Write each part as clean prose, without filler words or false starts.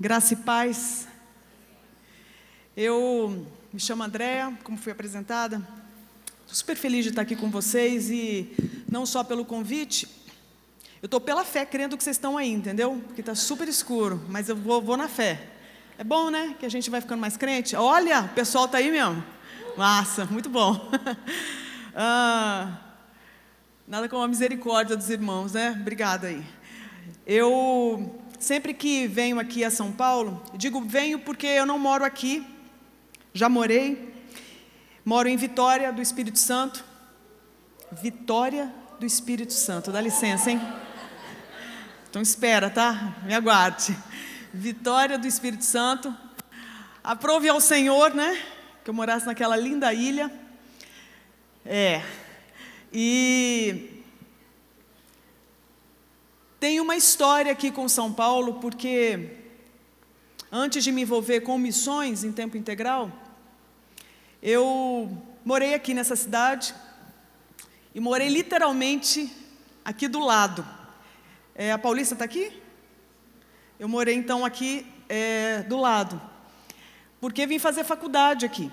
Graça e paz. Eu me chamo Andréa, como fui apresentada. Estou super feliz de estar aqui com vocês e não só pelo convite, eu estou pela fé, crendo que vocês estão aí, entendeu? Porque está super escuro, mas eu vou na fé. É bom, né? Que a gente vai ficando mais crente. Olha, o pessoal está aí mesmo. Massa, muito bom. Nada como a misericórdia dos irmãos, né? Obrigada aí. Eu sempre que venho aqui a São Paulo, digo venho porque eu não moro aqui, já morei, moro em Vitória do Espírito Santo. Vitória do Espírito Santo, dá licença, hein? Então espera, tá? Me aguarde. Vitória do Espírito Santo. Aprove ao Senhor, né? Que eu morasse naquela linda ilha. E tem uma história aqui com São Paulo, porque antes de me envolver com missões em tempo integral, eu morei aqui nessa cidade e morei literalmente aqui do lado. A Paulista está aqui? Eu morei então aqui do lado, porque vim fazer faculdade aqui.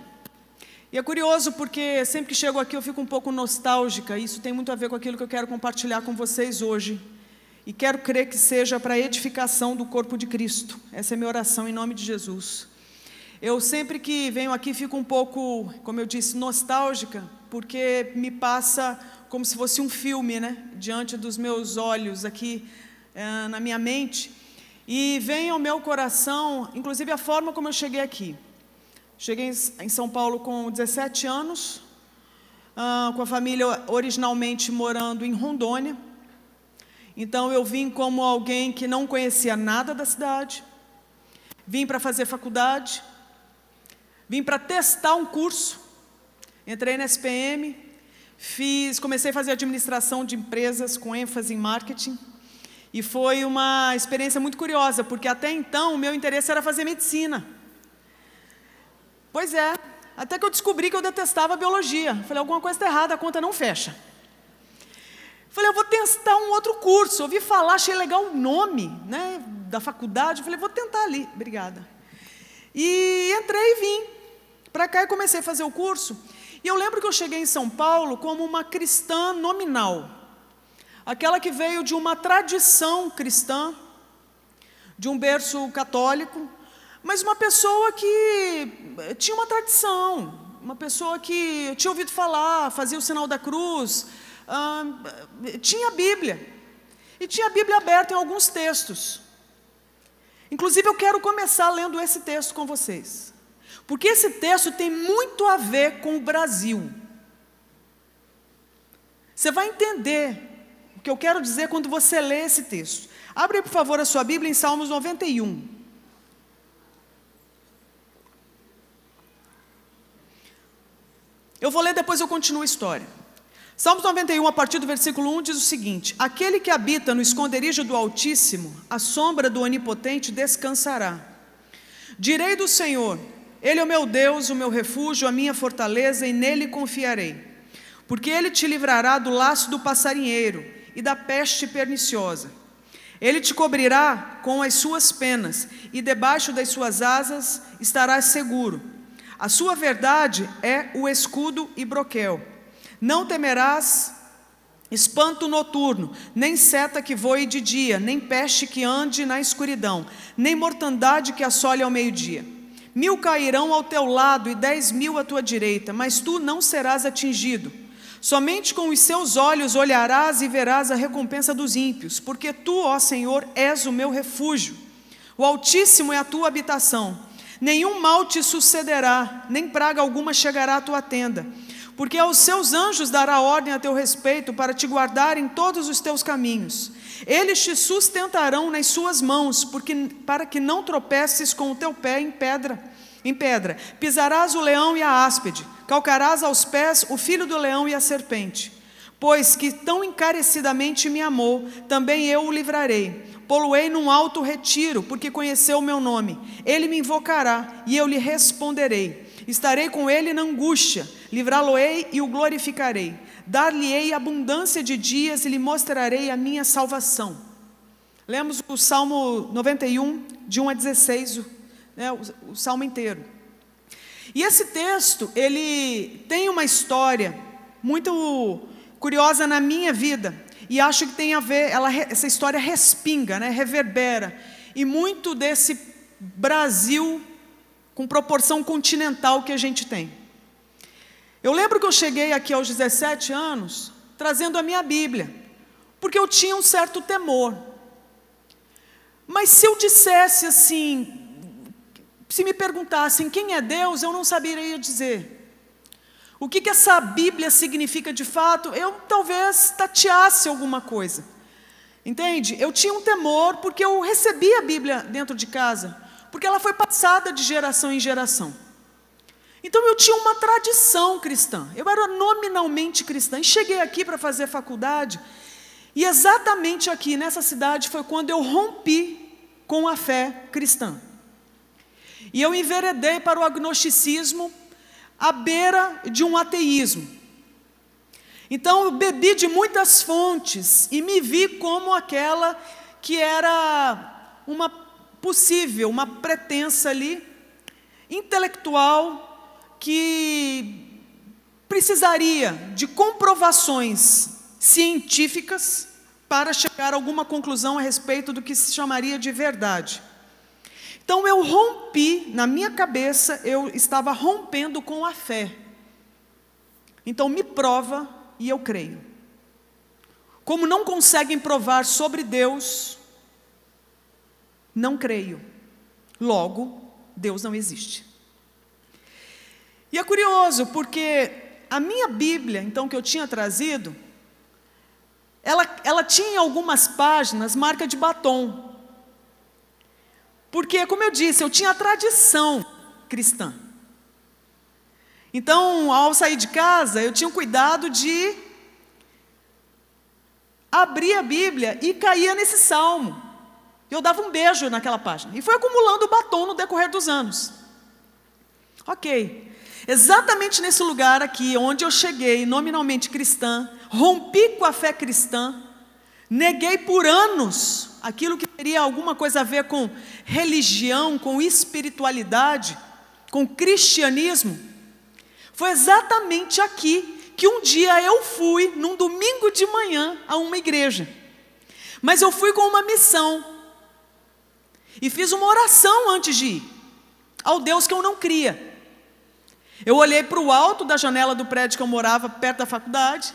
E é curioso porque sempre que chego aqui eu fico um pouco nostálgica, e isso tem muito a ver com aquilo que eu quero compartilhar com vocês hoje. E quero crer que seja para a edificação do corpo de Cristo. Essa é a minha oração em nome de Jesus. Eu sempre que venho aqui fico um pouco, como eu disse, nostálgica, porque me passa como se fosse um filme, né? Diante dos meus olhos aqui, na minha mente. E vem ao meu coração, inclusive a forma como eu cheguei aqui. Cheguei em São Paulo com 17 anos, com a família originalmente morando em Rondônia. Então eu vim como alguém que não conhecia nada da cidade, vim para fazer faculdade, vim para testar um curso, entrei na SPM, comecei a fazer administração de empresas com ênfase em marketing, e foi uma experiência muito curiosa, porque até então o meu interesse era fazer medicina. Pois é, até que eu descobri que eu detestava biologia. Falei, alguma coisa está errada, a conta não fecha. Falei, eu vou testar um outro curso. Ouvi falar, achei legal o nome, né, da faculdade. Falei, vou tentar ali. Obrigada. E entrei e vim para cá e comecei a fazer o curso. E eu lembro que eu cheguei em São Paulo como uma cristã nominal. Aquela que veio de uma tradição cristã, de um berço católico, mas uma pessoa que tinha uma tradição, uma pessoa que tinha ouvido falar, fazia o sinal da cruz, tinha a Bíblia, e tinha a Bíblia aberta em alguns textos. Inclusive eu quero começar lendo esse texto com vocês, porque esse texto tem muito a ver com o Brasil. Você vai entender o que eu quero dizer quando você lê esse texto. Abre aí, por favor, a sua Bíblia em Salmos 91. Eu vou ler, depois eu continuo a história. Salmos 91, a partir do versículo 1, diz o seguinte: aquele que habita no esconderijo do Altíssimo, à sombra do Onipotente descansará. Direi do Senhor, Ele é o meu Deus, o meu refúgio, a minha fortaleza, e nele confiarei. Porque Ele te livrará do laço do passarinheiro e da peste perniciosa. Ele te cobrirá com as suas penas, e debaixo das suas asas estarás seguro. A sua verdade é o escudo e broquel. Não temerás espanto noturno, nem seta que voe de dia, nem peste que ande na escuridão, nem mortandade que assole ao meio-dia. 1000 cairão ao teu lado e 10.000 à tua direita, mas tu não serás atingido. Somente com os seus olhos olharás e verás a recompensa dos ímpios, porque tu, ó Senhor, és o meu refúgio. O Altíssimo é a tua habitação. Nenhum mal te sucederá, nem praga alguma chegará à tua tenda, porque aos seus anjos dará ordem a teu respeito para te guardar em todos os teus caminhos. Eles te sustentarão nas suas mãos, para que não tropeces com o teu pé em pedra. Pisarás o leão e a áspide, calcarás aos pés o filho do leão e a serpente. Pois que tão encarecidamente me amou, também eu o livrarei. Pô-lo-ei num alto retiro, porque conheceu o meu nome. Ele me invocará, e eu lhe responderei. Estarei com ele na angústia, livrá-lo-ei e o glorificarei. Dar-lhe-ei abundância de dias e lhe mostrarei a minha salvação. Lemos o Salmo 91, de 1 a 16, né, o salmo inteiro. E esse texto, ele tem uma história muito curiosa na minha vida, e acho que tem a ver, essa história respinga, né, reverbera, e muito desse Brasil com proporção continental que a gente tem. Eu lembro que eu cheguei aqui aos 17 anos, trazendo a minha Bíblia, porque eu tinha um certo temor. Mas se eu dissesse assim, se me perguntassem quem é Deus, eu não saberia dizer. O que essa Bíblia significa de fato, eu talvez tateasse alguma coisa. Entende? Eu tinha um temor porque eu recebi a Bíblia dentro de casa, porque ela foi passada de geração em geração. Então eu tinha uma tradição cristã, eu era nominalmente cristã, e cheguei aqui para fazer faculdade, e exatamente aqui nessa cidade foi quando eu rompi com a fé cristã. E eu enveredei para o agnosticismo à beira de um ateísmo. Então eu bebi de muitas fontes e me vi como aquela que era uma possível, uma pretensa ali, intelectual, que precisaria de comprovações científicas para chegar a alguma conclusão a respeito do que se chamaria de verdade. Então eu rompi, na minha cabeça, eu estava rompendo com a fé. Então me prova e eu creio. Como não conseguem provar sobre Deus, não creio. Logo, Deus não existe. E é curioso, porque a minha Bíblia, então, que eu tinha trazido, ela tinha algumas páginas marca de batom. Porque, como eu disse, eu tinha a tradição cristã. Então, ao sair de casa, eu tinha o cuidado de abrir a Bíblia e caía nesse salmo. Eu dava um beijo naquela página. E fui acumulando batom no decorrer dos anos. Ok. Exatamente nesse lugar aqui, onde eu cheguei, nominalmente cristã, rompi com a fé cristã, neguei por anos aquilo que teria alguma coisa a ver com religião, com espiritualidade, com cristianismo. Foi exatamente aqui que um dia eu fui, num domingo de manhã, a uma igreja. Mas eu fui com uma missão. E fiz uma oração antes de ir, ao Deus que eu não cria. Eu olhei para o alto da janela do prédio que eu morava, perto da faculdade,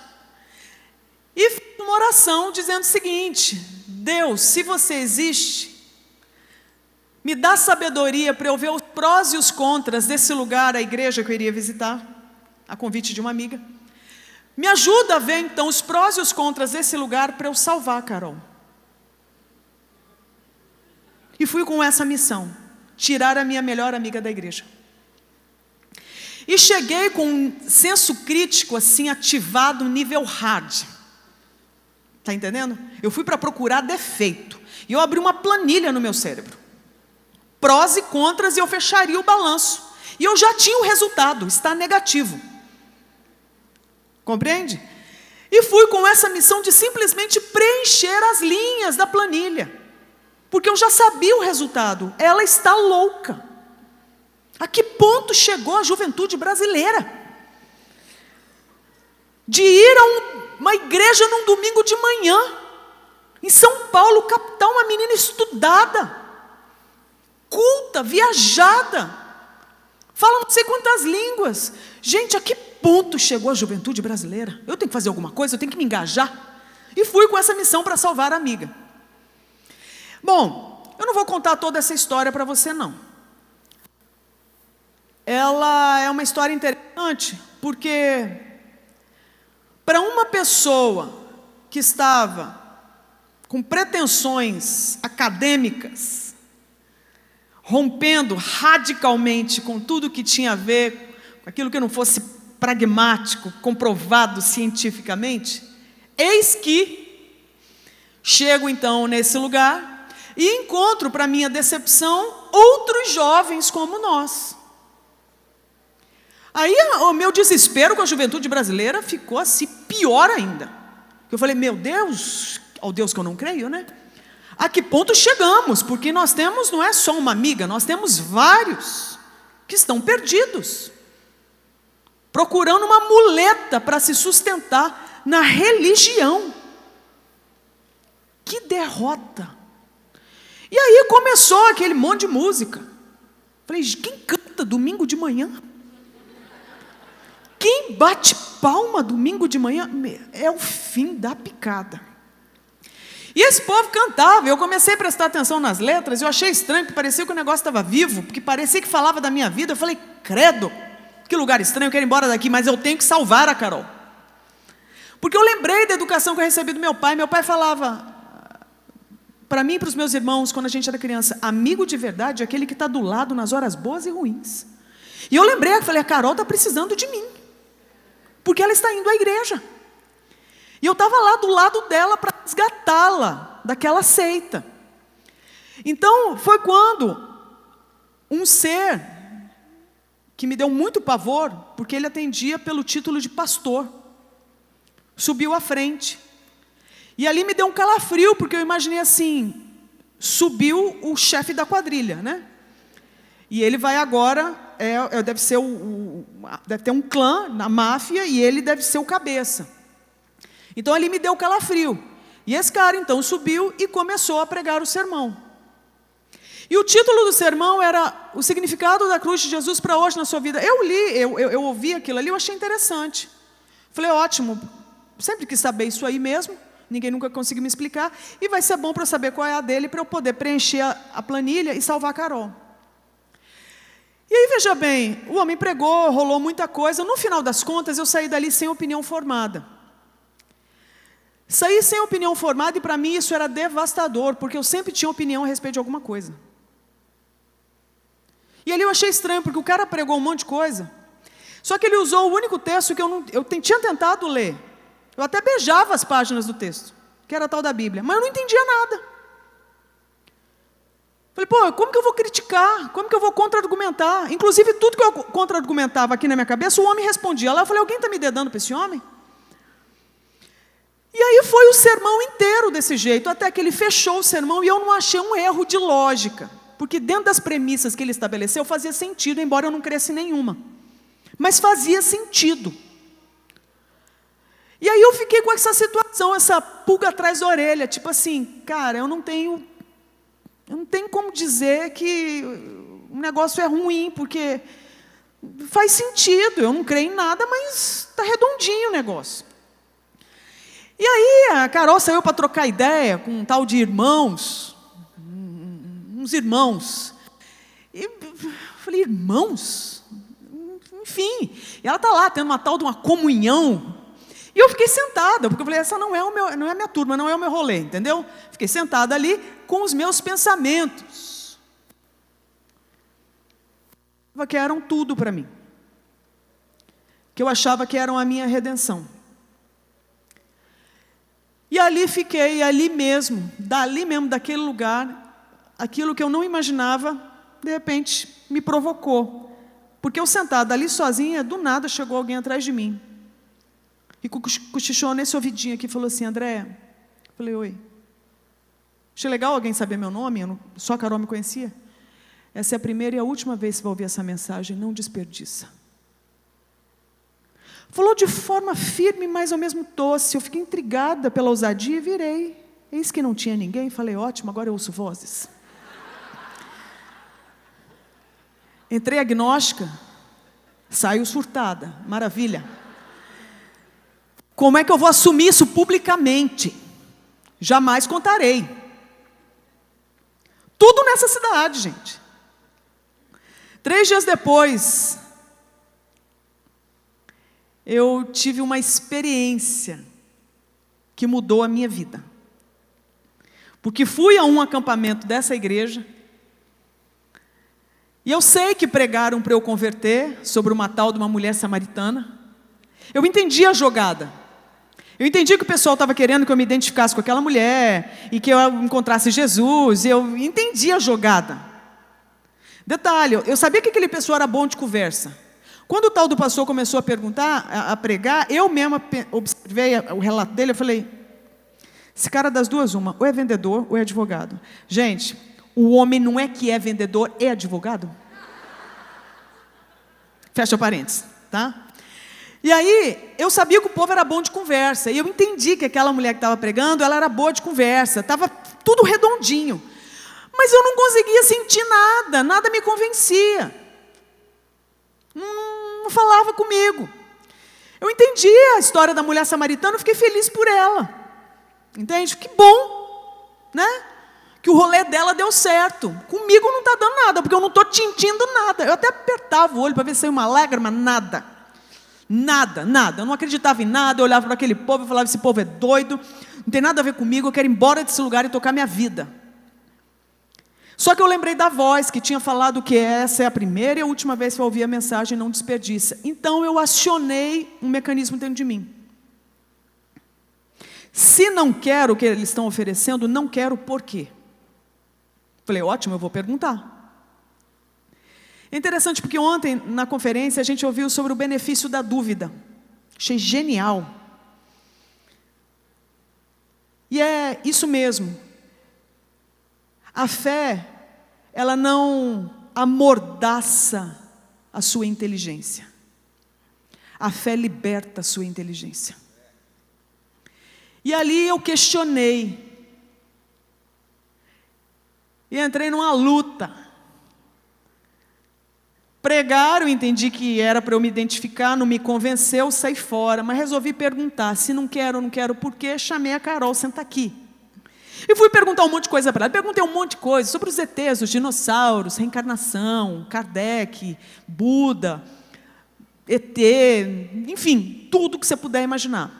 e fiz uma oração dizendo o seguinte: Deus, se você existe, me dá sabedoria para eu ver os prós e os contras desse lugar, a igreja que eu iria visitar, a convite de uma amiga. Me ajuda a ver então os prós e os contras desse lugar para eu salvar a Carol. E fui com essa missão, tirar a minha melhor amiga da igreja. E cheguei com um senso crítico assim ativado, nível hard. Está entendendo? Eu fui para procurar defeito. E eu abri uma planilha no meu cérebro. Prós e contras, e eu fecharia o balanço. E eu já tinha o resultado, está negativo. Compreende? E fui com essa missão de simplesmente preencher as linhas da planilha. Porque eu já sabia o resultado. Ela está louca. A que ponto chegou a juventude brasileira? De ir a uma igreja num domingo de manhã, em São Paulo, capital, uma menina estudada, culta, viajada, fala não sei quantas línguas. Gente, a que ponto chegou a juventude brasileira? Eu tenho que fazer alguma coisa, eu tenho que me engajar. E fui com essa missão para salvar a amiga. Bom, eu não vou contar toda essa história para você não. Ela é uma história interessante, porque para uma pessoa que estava com pretensões acadêmicas, rompendo radicalmente com tudo que tinha a ver com aquilo que não fosse pragmático, comprovado cientificamente, eis que chego então nesse lugar e encontro, para minha decepção, outros jovens como nós. Aí o meu desespero com a juventude brasileira ficou assim, pior ainda. Eu falei, meu Deus, ao Deus que eu não creio, né? A que ponto chegamos? Porque nós temos, não é só uma amiga, nós temos vários que estão perdidos, procurando uma muleta para se sustentar na religião. Que derrota! E aí começou aquele monte de música. Falei, quem canta domingo de manhã? Quem bate palma domingo de manhã? É o fim da picada. E esse povo cantava, eu comecei a prestar atenção nas letras, eu achei estranho, porque parecia que o negócio estava vivo, porque parecia que falava da minha vida. Eu falei, credo, que lugar estranho, eu quero ir embora daqui, mas eu tenho que salvar a Carol. Porque eu lembrei da educação que eu recebi do meu pai. Meu pai falava, para mim e para os meus irmãos, quando a gente era criança, amigo de verdade é aquele que está do lado nas horas boas e ruins. E eu lembrei, eu falei, a Carol está precisando de mim, porque ela está indo à igreja. E eu estava lá do lado dela para resgatá-la daquela seita. Então, foi quando um ser que me deu muito pavor, porque ele atendia pelo título de pastor, subiu à frente. E ali me deu um calafrio, porque eu imaginei assim, subiu o chefe da quadrilha, né? E ele vai agora, deve ter um clã na máfia, e ele deve ser o cabeça. Então ali me deu calafrio. E esse cara então subiu e começou a pregar o sermão. E o título do sermão era o significado da cruz de Jesus para hoje na sua vida. Eu li, eu ouvi aquilo ali, eu achei interessante. Falei, ótimo, sempre quis saber isso aí mesmo, ninguém nunca conseguiu me explicar, e vai ser bom para eu saber qual é a dele, para eu poder preencher a planilha e salvar a Carol. E aí, veja bem, o homem pregou, rolou muita coisa. No final das contas, eu saí dali sem opinião formada. Saí sem opinião formada, e para mim isso era devastador, porque eu sempre tinha opinião a respeito de alguma coisa. E ali eu achei estranho, porque o cara pregou um monte de coisa, só que ele usou o único texto que eu tinha tentado ler. Eu até beijava as páginas do texto, que era a tal da Bíblia, mas eu não entendia nada. Falei, pô, como que eu vou criticar? Como que eu vou contra-argumentar? Inclusive, tudo que eu contra-argumentava aqui na minha cabeça, o homem respondia. Lá eu falei, alguém está me dedando para esse homem? E aí foi o sermão inteiro desse jeito, até que ele fechou o sermão, e eu não achei um erro de lógica, porque dentro das premissas que ele estabeleceu, fazia sentido, embora eu não cresce nenhuma. Mas fazia sentido. E aí eu fiquei com essa situação, essa pulga atrás da orelha, tipo assim, cara, eu não tenho como dizer que o negócio é ruim, porque faz sentido, eu não creio em nada, mas está redondinho o negócio. E aí a Carol saiu para trocar ideia com um tal de irmãos, uns irmãos. E eu falei, irmãos? Enfim, e ela está lá tendo uma tal de uma comunhão. E eu fiquei sentada, porque eu falei, essa não é a minha turma, não é o meu rolê, entendeu? Fiquei sentada ali com os meus pensamentos, que eram tudo para mim, que eu achava que eram a minha redenção. E ali fiquei, ali mesmo, dali mesmo, daquele lugar, aquilo que eu não imaginava, de repente me provocou. Porque eu sentada ali sozinha, do nada chegou alguém atrás de mim. E cochichou nesse ouvidinho aqui e falou assim, Andréia. Eu falei, oi. Achei legal alguém saber meu nome, só a Carol me conhecia. Essa é a primeira e a última vez que você vai ouvir essa mensagem, não desperdiça. Falou de forma firme, mas ao mesmo doce. Eu fiquei intrigada pela ousadia e virei. Eis que não tinha ninguém. Falei, ótimo, agora eu ouço vozes. Entrei agnóstica, saiu surtada. Maravilha. Como é que eu vou assumir isso publicamente? Jamais contarei. Tudo nessa cidade, gente. 3 dias depois, eu tive uma experiência que mudou a minha vida. Porque fui a um acampamento dessa igreja, e eu sei que pregaram para eu converter sobre uma tal de uma mulher samaritana. Eu entendi a jogada. Eu entendi que o pessoal estava querendo que eu me identificasse com aquela mulher, e que eu encontrasse Jesus, eu entendi a jogada. Detalhe, eu sabia que aquele pessoal era bom de conversa. Quando o tal do pastor começou a perguntar, a pregar, eu mesma observei o relato dele, eu falei, Esse cara das duas, uma, ou é vendedor ou é advogado. Gente, o homem não é que é vendedor e advogado? Fecha parênteses, tá? E aí, eu sabia que o povo era bom de conversa, e eu entendi que aquela mulher que estava pregando, ela era boa de conversa, estava tudo redondinho. Mas eu não conseguia sentir nada, nada me convencia. Não falava comigo. Eu entendi a história da mulher samaritana, eu fiquei feliz por ela. Entende? Que bom, né? Que o rolê dela deu certo. Comigo não está dando nada, porque eu não estou sentindo nada. Eu até apertava o olho para ver se saiu uma lágrima, nada. Nada, nada. Eu não acreditava em nada, eu olhava para aquele povo e falava, esse povo é doido, não tem nada a ver comigo, eu quero ir embora desse lugar e tocar minha vida. Só que eu lembrei da voz que tinha falado que essa é a primeira e a última vez que eu ouvi a mensagem, não desperdiça. Então eu acionei um mecanismo dentro de mim. Se não quero o que eles estão oferecendo, não quero por quê? Falei, ótimo, eu vou perguntar. É interessante porque ontem, na conferência, a gente ouviu sobre o benefício da dúvida. Achei genial. E é isso mesmo. A fé, ela não amordaça a sua inteligência. A fé liberta a sua inteligência. E ali eu questionei. E entrei numa luta. Pregaram, entendi que era para eu me identificar, não me convenceu, saí fora. Mas resolvi perguntar, se não quero, por quê? Chamei a Carol, senta aqui. E fui perguntar um monte de coisa para ela. Perguntei um monte de coisa sobre os ETs, os dinossauros, reencarnação, Kardec, Buda, ET, enfim, tudo que você puder imaginar.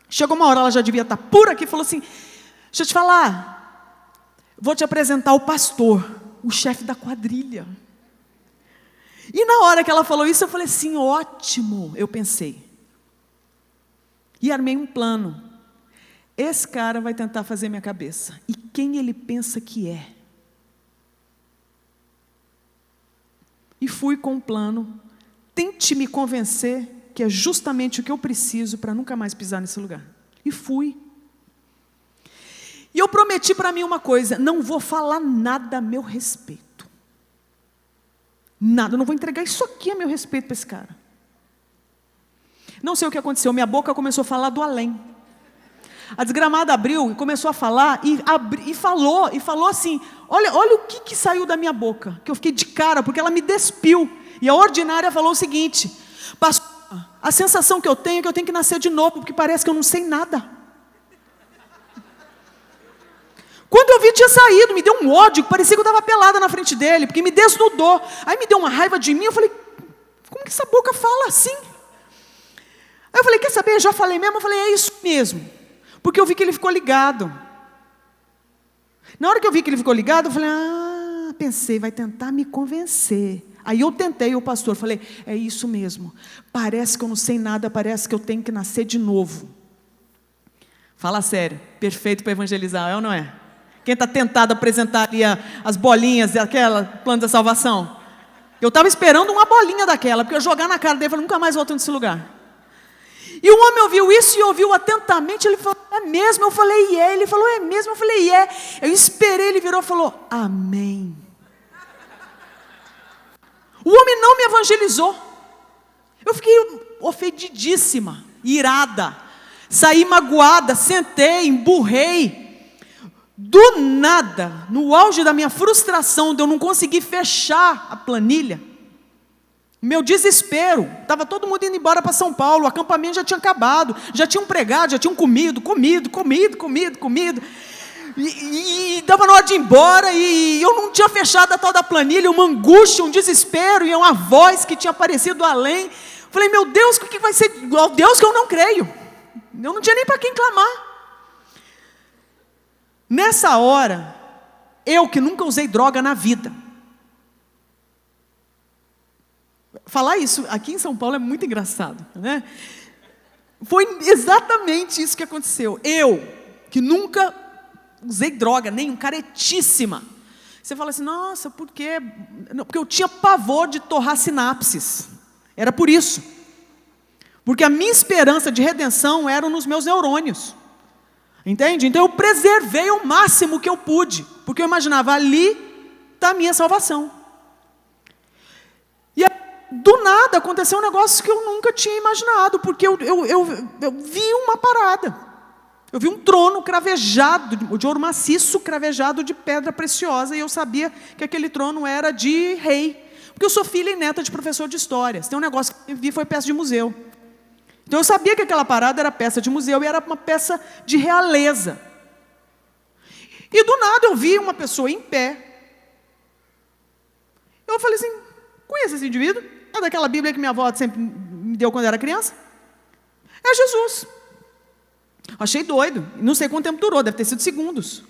Chegou uma hora, ela já devia estar por aqui, falou assim, deixa eu te falar, vou te apresentar o pastor, o chefe da quadrilha. E na hora que ela falou isso, eu falei assim, ótimo, eu pensei. E armei um plano. Esse cara vai tentar fazer minha cabeça. E quem ele pensa que é? E fui com um plano. Tente me convencer que é justamente o que eu preciso para nunca mais pisar nesse lugar. E fui. E eu prometi para mim uma coisa, não vou falar nada a meu respeito. Nada, eu não vou entregar isso aqui a meu respeito para esse cara. Não sei o que aconteceu, minha boca começou a falar do além. A desgramada abriu e começou a falar, e falou assim, olha o que saiu da minha boca, que eu fiquei de cara, porque ela me despiu. E a ordinária falou o seguinte, pastor, a sensação que eu tenho é que eu tenho que nascer de novo, porque parece que eu não sei nada. Quando eu vi, tinha saído, me deu um ódio, parecia que eu estava pelada na frente dele, porque me desnudou. Aí me deu uma raiva de mim, eu falei, como que essa boca fala assim? Aí eu falei, quer saber, já falei mesmo, eu falei, é isso mesmo. Porque eu vi que ele ficou ligado. Na hora que eu vi que ele ficou ligado, eu falei, pensei, vai tentar me convencer. Aí eu tentei, o pastor, falei, é isso mesmo. Parece que eu não sei nada, parece que eu tenho que nascer de novo. Fala sério, perfeito para evangelizar, é ou não é? Quem está tentado a apresentar ali as bolinhas daquela plano da salvação? Eu estava esperando uma bolinha daquela, porque eu jogar na cara dele, eu falei, nunca mais volto nesse lugar. E o homem ouviu isso e ouviu atentamente, ele falou, é mesmo? Eu falei, é. Ele falou, é mesmo? Eu falei, é. Eu esperei, ele virou e falou, amém. O homem não me evangelizou. Eu fiquei ofendidíssima, irada. Saí magoada, sentei, emburrei. Do nada, no auge da minha frustração, de eu não conseguir fechar a planilha, meu desespero, estava todo mundo indo embora para São Paulo, o acampamento já tinha acabado, já tinham pregado, já tinham comido, e estava na hora de ir embora, e eu não tinha fechado a tal da planilha, uma angústia, um desespero, e uma voz que tinha aparecido além. Falei, meu Deus, o que vai ser? Ó Deus que eu não creio. Eu não tinha nem para quem clamar. Nessa hora, eu que nunca usei droga na vida, falar isso aqui em São Paulo é muito engraçado, né? Foi exatamente isso que aconteceu. Eu, que nunca usei droga, nem caretíssima. Você fala assim, nossa, por quê? Não, porque eu tinha pavor de torrar sinapses. Era por isso. Porque a minha esperança de redenção era nos meus neurônios. Entende? Então eu preservei o máximo que eu pude, porque eu imaginava, ali está a minha salvação. E do nada aconteceu um negócio que eu nunca tinha imaginado, porque eu vi uma parada. Eu vi um trono cravejado, de ouro maciço, cravejado de pedra preciosa, e eu sabia que aquele trono era de rei, porque eu sou filha e neta de professor de história. Tem um negócio que eu vi, foi peça de museu. Então eu sabia que aquela parada era peça de museu e era uma peça de realeza. E do nada eu vi uma pessoa em pé. Eu falei assim, conhece esse indivíduo? É daquela Bíblia que minha avó sempre me deu quando eu era criança? É Jesus. Achei doido, não sei quanto tempo durou, deve ter sido segundos.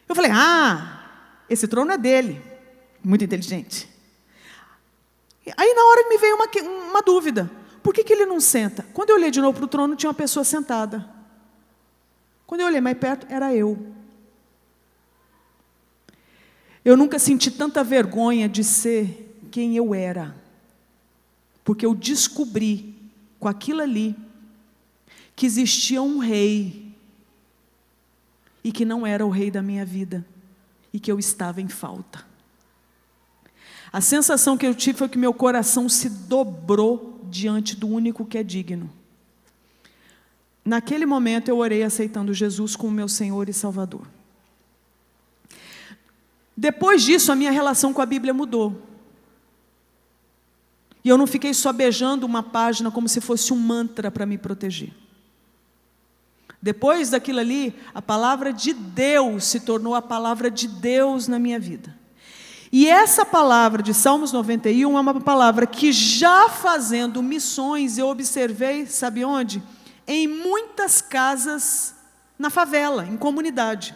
Eu falei, esse trono é dele. Muito inteligente. Aí na hora me veio uma dúvida. Por que ele não senta? Quando eu olhei de novo para o trono, tinha uma pessoa sentada. Quando eu olhei mais perto, era eu. Eu nunca senti tanta vergonha de ser quem eu era. Porque eu descobri, com aquilo ali, que existia um rei. E que não era o rei da minha vida. E que eu estava em falta. A sensação que eu tive foi que meu coração se dobrou diante do único que é digno. Naquele momento eu orei aceitando Jesus como meu Senhor e Salvador. Depois disso, a minha relação com a Bíblia mudou. E eu não fiquei só beijando uma página como se fosse um mantra para me proteger. Depois daquilo ali, a palavra de Deus se tornou a palavra de Deus na minha vida. E essa palavra de Salmos 91 é uma palavra que, já fazendo missões, eu observei, sabe onde? Em muitas casas na favela, em comunidade.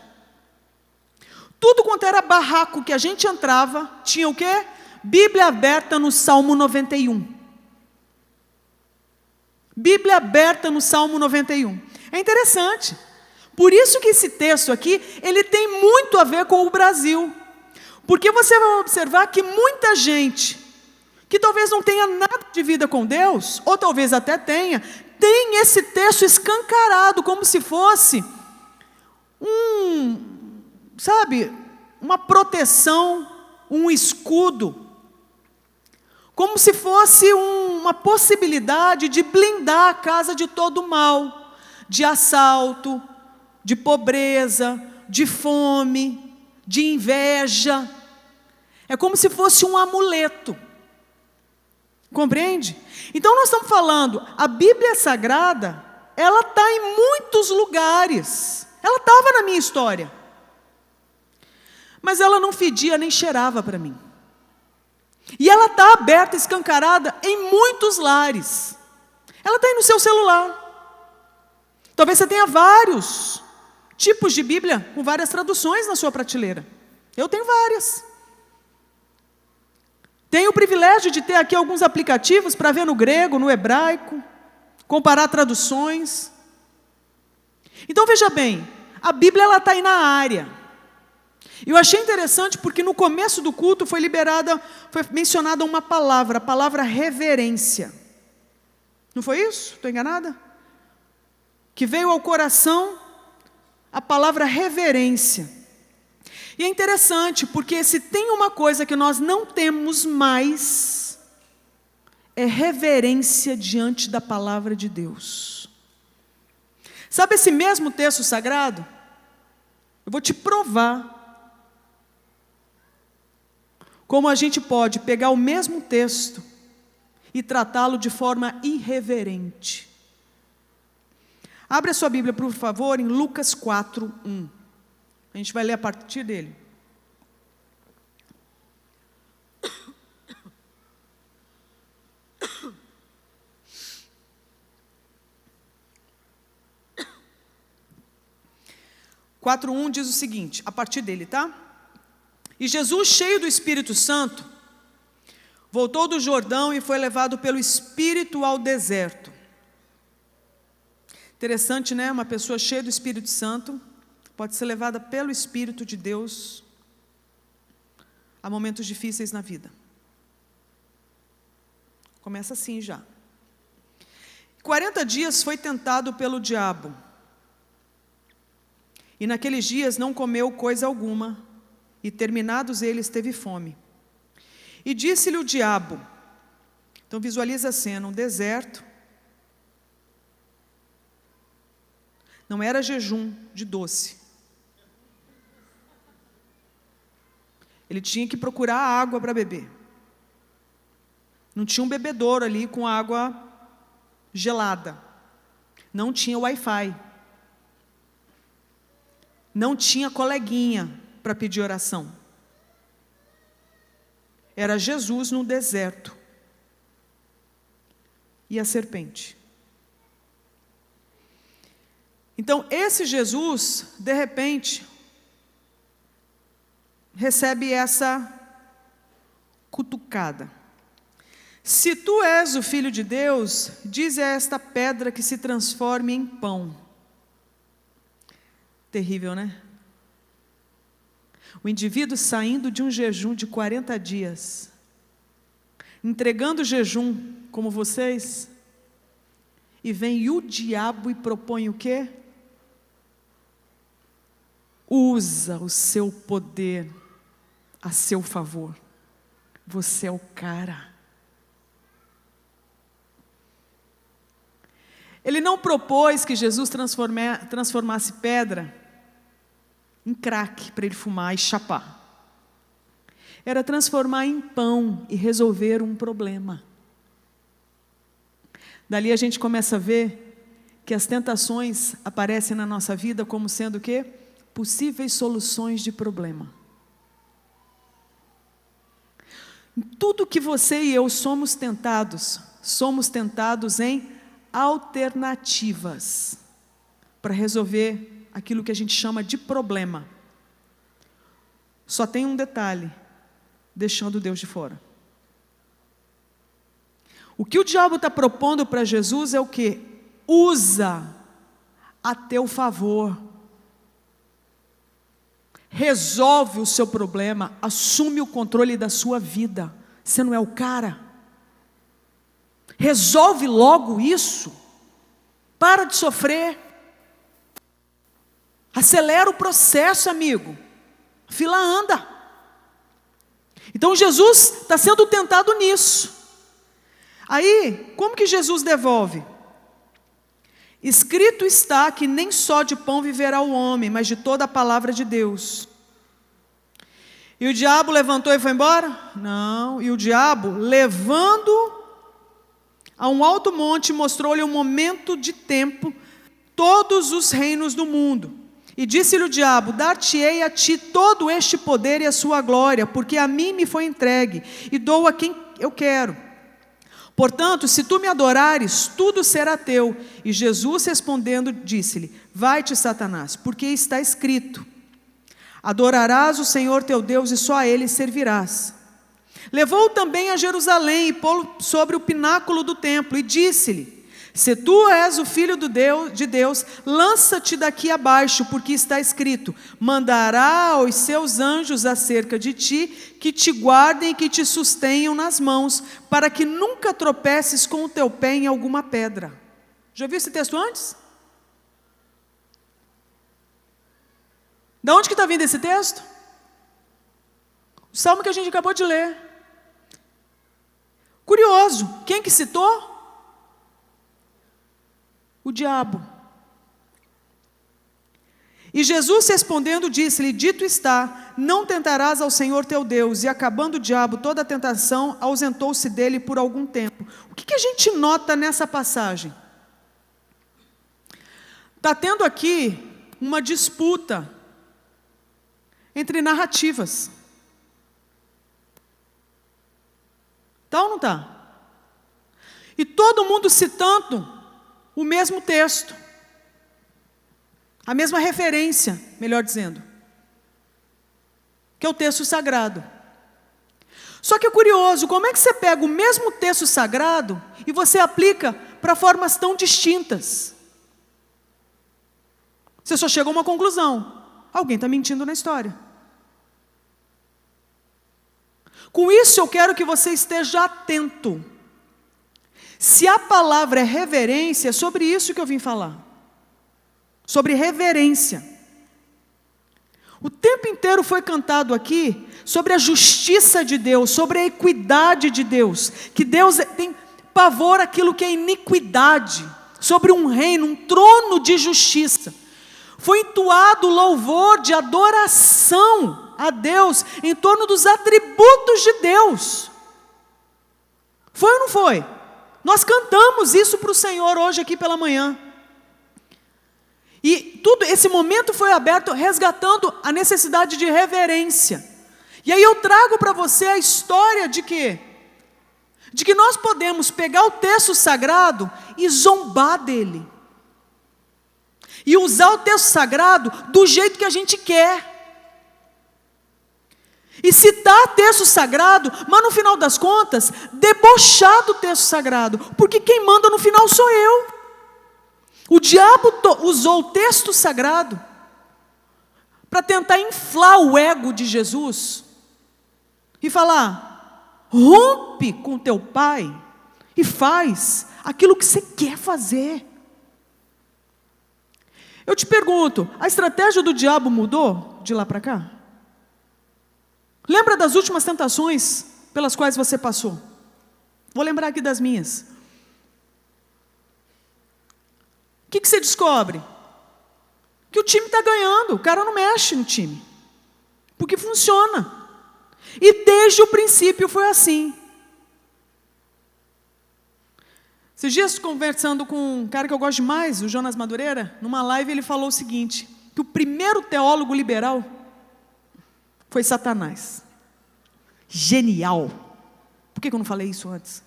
Tudo quanto era barraco que a gente entrava, tinha o quê? Bíblia aberta no Salmo 91. Bíblia aberta no Salmo 91. É interessante. Por isso que esse texto aqui, ele tem muito a ver com o Brasil. Porque você vai observar que muita gente, que talvez não tenha nada de vida com Deus, ou talvez até tenha, tem esse texto escancarado, como se fosse uma proteção, um escudo, como se fosse uma possibilidade de blindar a casa de todo mal, de assalto, de pobreza, de fome, de inveja. É como se fosse um amuleto. Compreende? Então nós estamos falando, a Bíblia Sagrada, ela está em muitos lugares. Ela estava na minha história. Mas ela não fedia nem cheirava para mim. E ela está aberta, escancarada em muitos lares. Ela está aí no seu celular. Talvez você tenha vários tipos de Bíblia, com várias traduções na sua prateleira. Eu tenho várias. Tenho o privilégio de ter aqui alguns aplicativos para ver no grego, no hebraico, comparar traduções. Então veja bem, a Bíblia está aí na área. Eu achei interessante porque no começo do culto foi mencionada uma palavra, a palavra reverência. Não foi isso? Estou enganada? Que veio ao coração a palavra reverência. E é interessante, porque se tem uma coisa que nós não temos mais, é reverência diante da palavra de Deus. Sabe esse mesmo texto sagrado? Eu vou te provar como a gente pode pegar o mesmo texto e tratá-lo de forma irreverente. Abre a sua Bíblia, por favor, em Lucas 4:1. A gente vai ler a partir dele. O 4:1 diz o seguinte, a partir dele, tá? E Jesus, cheio do Espírito Santo, voltou do Jordão e foi levado pelo Espírito ao deserto. Interessante, né? Uma pessoa cheia do Espírito Santo pode ser levada pelo Espírito de Deus a momentos difíceis na vida. Começa assim já. 40 dias foi tentado pelo diabo. E naqueles dias não comeu coisa alguma, e terminados eles teve fome. E disse-lhe o diabo, então visualiza a cena, um deserto, não era jejum de doce, ele tinha que procurar água para beber, não tinha um bebedouro ali com água gelada, não tinha Wi-Fi, não tinha coleguinha para pedir oração. Era Jesus no deserto. E a serpente. Então, esse Jesus, de repente, recebe essa cutucada. Se tu és o Filho de Deus, diz a esta pedra que se transforme em pão. Terrível, né? O indivíduo saindo de um jejum de 40 dias, entregando o jejum como vocês, e vem o diabo e propõe o quê? Usa o seu poder a seu favor. Você é o cara. Ele não propôs que Jesus transformasse pedra em crack para ele fumar e chapar. Era transformar em pão e resolver um problema. Dali a gente começa a ver que as tentações aparecem na nossa vida como sendo o quê? Possíveis soluções de problema. Em tudo que você e eu somos tentados em alternativas para resolver aquilo que a gente chama de problema. Só tem um detalhe, deixando Deus de fora. O que o diabo está propondo para Jesus é o quê? Usa a teu favor. Resolve o seu problema, assume o controle da sua vida. Você não é o cara? Resolve logo isso. Para de sofrer. Acelera o processo, amigo. A fila anda. Então Jesus está sendo tentado nisso. Aí, como que Jesus devolve? Escrito está que nem só de pão viverá o homem, mas de toda a palavra de Deus. E o diabo levantou e foi embora? Não. E o diabo, levando a um alto monte, mostrou-lhe um momento de tempo todos os reinos do mundo. E disse-lhe o diabo, dar-te-ei a ti todo este poder e a sua glória, porque a mim me foi entregue, e dou a quem eu quero. Portanto, se tu me adorares, tudo será teu. E Jesus respondendo, disse-lhe, vai-te, Satanás, porque está escrito, adorarás o Senhor teu Deus e só a Ele servirás. Levou-o também a Jerusalém e pô-lo sobre o pináculo do templo, e disse-lhe, se tu és o Filho de Deus, lança-te daqui abaixo, porque está escrito, mandará os seus anjos acerca de ti, que te guardem e que te sustenham nas mãos, para que nunca tropeces com o teu pé em alguma pedra. Já viu esse texto antes? De onde que está vindo esse texto? O salmo que a gente acabou de ler. Curioso, quem que citou? O diabo. E Jesus respondendo disse-lhe, dito está, não tentarás ao Senhor teu Deus. E acabando o diabo toda a tentação, ausentou-se dele por algum tempo. O que a gente nota nessa passagem? Está tendo aqui uma disputa entre narrativas. Está ou não está? E todo mundo citando o mesmo texto, a mesma referência, melhor dizendo, que é o texto sagrado. Só que é curioso, como é que você pega o mesmo texto sagrado e você aplica para formas tão distintas? Você só chega a uma conclusão, alguém está mentindo na história. Com isso eu quero que você esteja atento. Se a palavra é reverência, é sobre isso que eu vim falar. Sobre reverência. O tempo inteiro foi cantado aqui sobre a justiça de Deus, sobre a equidade de Deus, que Deus tem pavor àquilo que é iniquidade, sobre um reino, um trono de justiça. Foi entoado louvor de adoração a Deus em torno dos atributos de Deus. Foi ou não foi? Nós cantamos isso para o Senhor hoje aqui pela manhã. E tudo esse momento foi aberto resgatando a necessidade de reverência. E aí eu trago para você a história de quê? De que nós podemos pegar o texto sagrado e zombar dele. E usar o texto sagrado do jeito que a gente quer. E citar texto sagrado, mas no final das contas, debochar do texto sagrado. Porque quem manda no final sou eu. O diabo usou o texto sagrado para tentar inflar o ego de Jesus. E falar, rompe com teu pai e faz aquilo que você quer fazer. Eu te pergunto, a estratégia do diabo mudou de lá para cá? Lembra das últimas tentações pelas quais você passou? Vou lembrar aqui das minhas. O que você descobre? Que o time está ganhando, o cara não mexe no time. Porque funciona. E desde o princípio foi assim. Esses dias, conversando com um cara que eu gosto demais, o Jonas Madureira, numa live ele falou o seguinte, que o primeiro teólogo liberal foi Satanás. Genial. Por que eu não falei isso antes?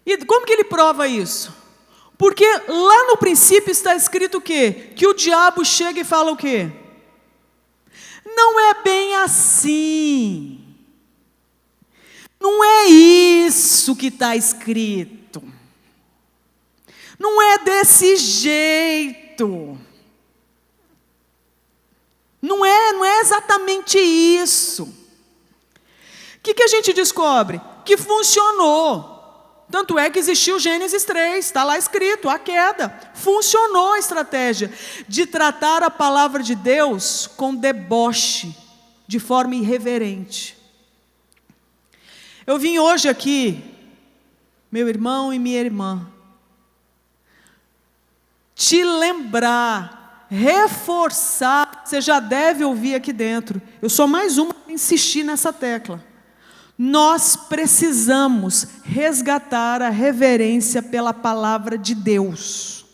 E como que ele prova isso? Porque lá no princípio está escrito o quê? Que o diabo chega e fala o quê? Não é bem assim. Não é isso que está escrito. Não é desse jeito. Não é exatamente isso. O que a gente descobre? Que funcionou. Tanto é que existiu Gênesis 3, está lá escrito, a queda. Funcionou a estratégia de tratar a palavra de Deus com deboche, de forma irreverente. Eu vim hoje aqui, meu irmão e minha irmã, te lembrar, reforçar, você já deve ouvir aqui dentro, eu sou mais uma para insistir nessa tecla. Nós precisamos resgatar a reverência pela palavra de Deus.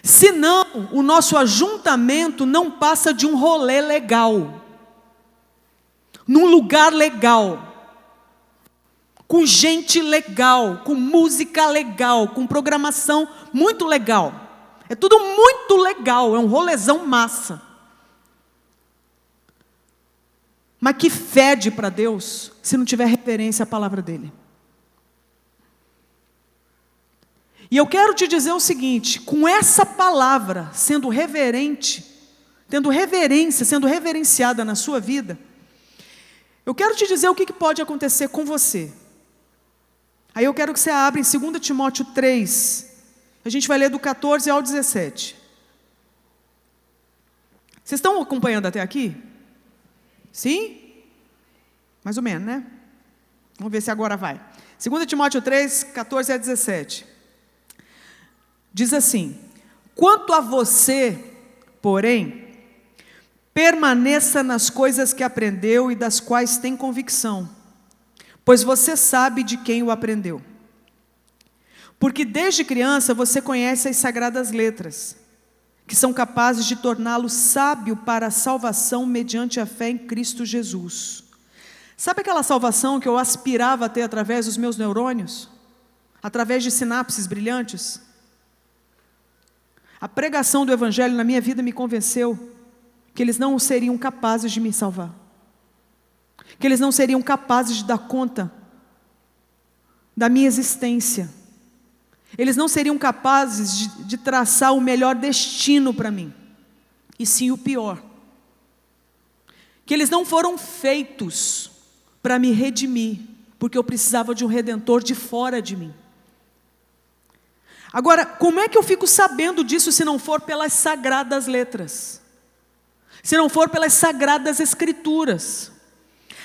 Senão, o nosso ajuntamento não passa de um rolê legal. Num lugar legal. Com gente legal, com música legal, com programação muito legal. É tudo muito legal, é um rolezão massa. Mas que fede para Deus se não tiver reverência à palavra dele. E eu quero te dizer o seguinte, com essa palavra sendo reverente, tendo reverência, sendo reverenciada na sua vida, eu quero te dizer o que pode acontecer com você. Aí eu quero que você abra em 2 Timóteo 3, a gente vai ler do 14 ao 17. Vocês estão acompanhando até aqui? Sim? Mais ou menos, né? Vamos ver se agora vai. 2 Timóteo 3, 14 a 17. Diz assim: quanto a você, porém, permaneça nas coisas que aprendeu e das quais tem convicção, pois você sabe de quem o aprendeu. Porque desde criança você conhece as sagradas letras, que são capazes de torná-lo sábio para a salvação mediante a fé em Cristo Jesus. Sabe aquela salvação que eu aspirava a ter através dos meus neurônios? Através de sinapses brilhantes? A pregação do Evangelho na minha vida me convenceu que eles não seriam capazes de me salvar. Que eles não seriam capazes de dar conta da minha existência. Eles não seriam capazes de traçar o melhor destino para mim. E sim o pior. Que eles não foram feitos para me redimir, porque eu precisava de um redentor de fora de mim. Agora, como é que eu fico sabendo disso se não for pelas sagradas letras? Se não for pelas sagradas escrituras?